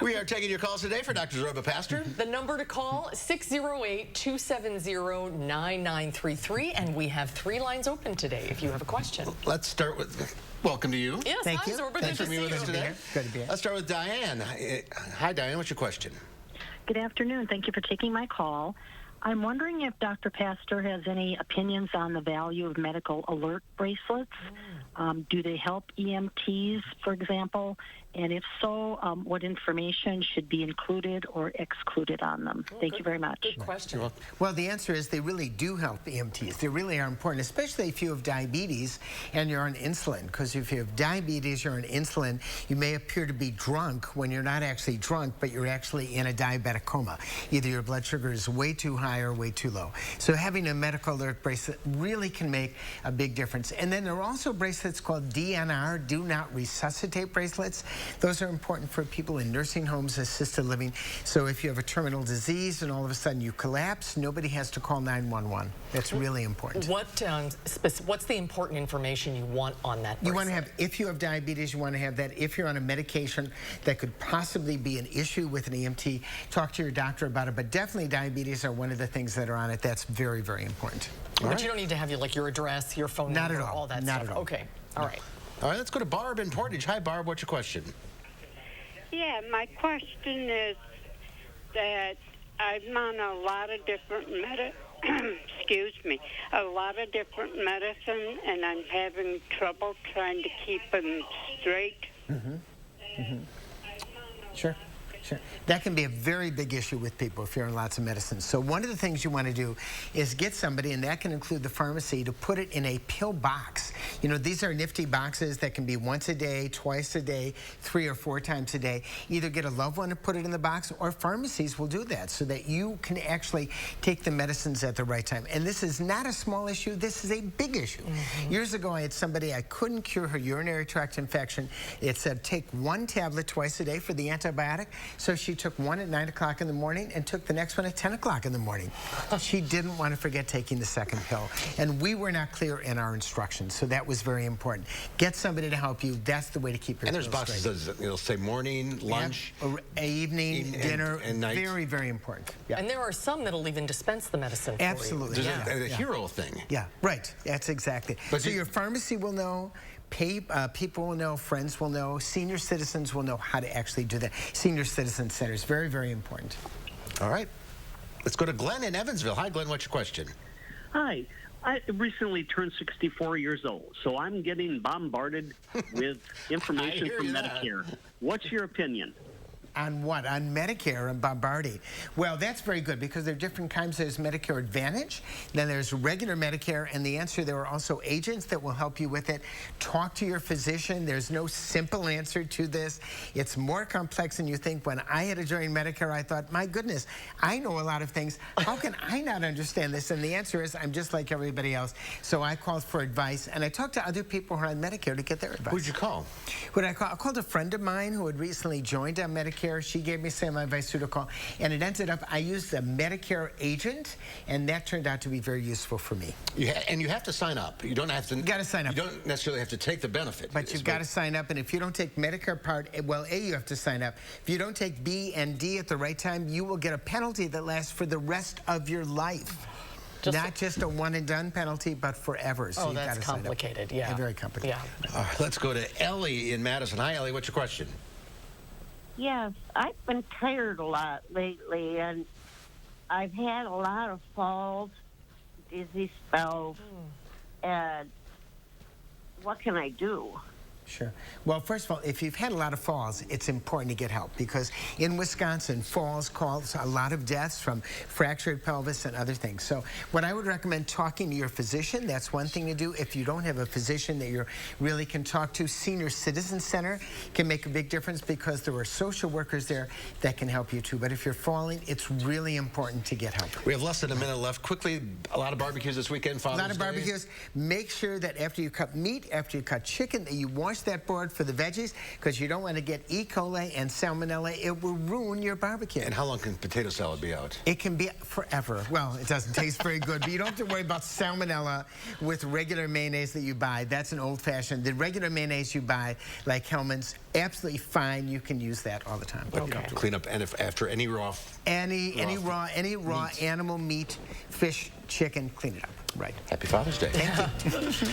We are taking your calls today for Dr. Zorba Paster. The number to call, 608-270-9933, and we have 3 lines open today if you have a question. Let's start with, welcome to you. Yes, Thank hi, you. Zorba. Thanks Good for to being see with us you. today. Good to be here. Let's start with Diane. Hi, Diane. What's your question? Good afternoon. Thank you for taking my call. I'm wondering if Dr. Paster has any opinions on the value of medical alert bracelets. Do they help EMTs, for example? And if so, what information should be included or excluded on them? Thank you very much. Good question. Well, the answer is they really do help EMTs. They really are important, especially if you have diabetes and you're on insulin. Because if you have diabetes, you're on insulin, you may appear to be drunk when you're not actually drunk, but you're actually in a diabetic coma. Either your blood sugar is way too high or way too low. So having a medical alert bracelet really can make a big difference. And then there are also bracelets called DNR, Do Not Resuscitate bracelets. Those are important for people in nursing homes, assisted living. So if you have a terminal disease and all of a sudden you collapse, nobody has to call 911. That's really important. What's the important information you want on that bracelet? You want to have, if you have diabetes, you want to have that. If you're on a medication that could possibly be an issue with an EMT, talk to your doctor about it. But definitely diabetes are one of the things that are on it. That's very, very important. But you don't need to have your address, your phone number, Not at all. all that Not stuff. at all. Okay. All right. All right, let's go to Barb in Portage. Hi, Barb. What's your question? Yeah, my question is that I'm on a lot of different a lot of different medicine, and I'm having trouble trying to keep them straight. Sure. Sure. That can be a very big issue with people if you're on lots of medicines. So one of the things you want to do is get somebody, and that can include the pharmacy, to put it in a pill box. You know, these are nifty boxes that can be once a day, twice a day, 3 or 4 times a day. Either get a loved one to put it in the box, or pharmacies will do that so that you can actually take the medicines at the right time. And this is not a small issue. This is a big issue. Years ago, I had somebody, I couldn't cure her urinary tract infection. It said take 1 tablet twice a day for the antibiotic. So she took 1 at 9 o'clock in the morning and took the next one at 10 o'clock in the morning. She didn't want to forget taking the second pill. And we were not clear in our instructions, so that was very important. Get somebody to help you. That's the way to keep your And there's pills boxes straight. that you'll say morning, lunch, evening, dinner, and night. very, very important. Yeah. And there are some that'll even dispense the medicine for Absolutely. you. There's a hero thing. Yeah, right. That's exactly. But so your pharmacy will know, people will know, friends will know, senior citizens will know how to actually do that. Senior Citizen Centers, very, very important. All right. Let's go to Glenn in Evansville. Hi, Glenn. What's your question? Hi. I recently turned 64 years old, so I'm getting bombarded with information from Medicare. What's your opinion? On what? On Medicare and bombarding. Well, that's very good because there are different kinds. There's Medicare Advantage, then there's regular Medicare, and the answer, there are also agents that will help you with it. Talk to your physician. There's no simple answer to this. It's more complex than you think. When I had to join Medicare, I thought, my goodness, I know a lot of things. How can I not understand this? And the answer is, I'm just like everybody else. So I called for advice, and I talked to other people who are on Medicare to get their advice. Who'd you call? I called a friend of mine who had recently joined on Medicare. She gave me some advice who to call, and it ended up I used a Medicare agent, and that turned out to be very useful for me. And you have to sign up. You don't have to. You got to sign up. You don't necessarily have to take the benefit. But you've got to sign up, and if you don't take Medicare Part, well, A, you have to sign up. If you don't take B and D at the right time, you will get a penalty that lasts for the rest of your life. Not just a one-and-done penalty, but forever. So you've that's got to sign up. complicated, yeah. Very complicated. Yeah. All right, let's go to Ellie in Madison. Hi, Ellie. What's your question? Yes, I've been tired a lot lately, and I've had a lot of falls, dizzy spells, and what can I do? Sure. Well, first of all, if you've had a lot of falls, it's important to get help because in Wisconsin, falls cause a lot of deaths from fractured pelvis and other things. So what I would recommend, talking to your physician. That's one thing to do. If you don't have a physician that you really can talk to, Senior Citizen Center can make a big difference because there are social workers there that can help you too. But if you're falling, it's really important to get help. We have less than a minute left. Quickly, a lot of barbecues this weekend, Father's Day. A lot of barbecues. Make sure that after you cut meat, after you cut chicken, that you wash wash that board for the veggies because you don't want to get E. coli and salmonella. It will ruin your barbecue. And how long can potato salad be out? It can be forever. Well, it doesn't taste very good, but you don't have to worry about salmonella with regular mayonnaise that you buy. That's an old-fashioned. The regular mayonnaise you buy, like Hellman's, absolutely fine. You can use that all the time. But clean up, and if after any raw raw animal meat, fish, chicken, clean it up. Right. Happy Father's Day. Thank you.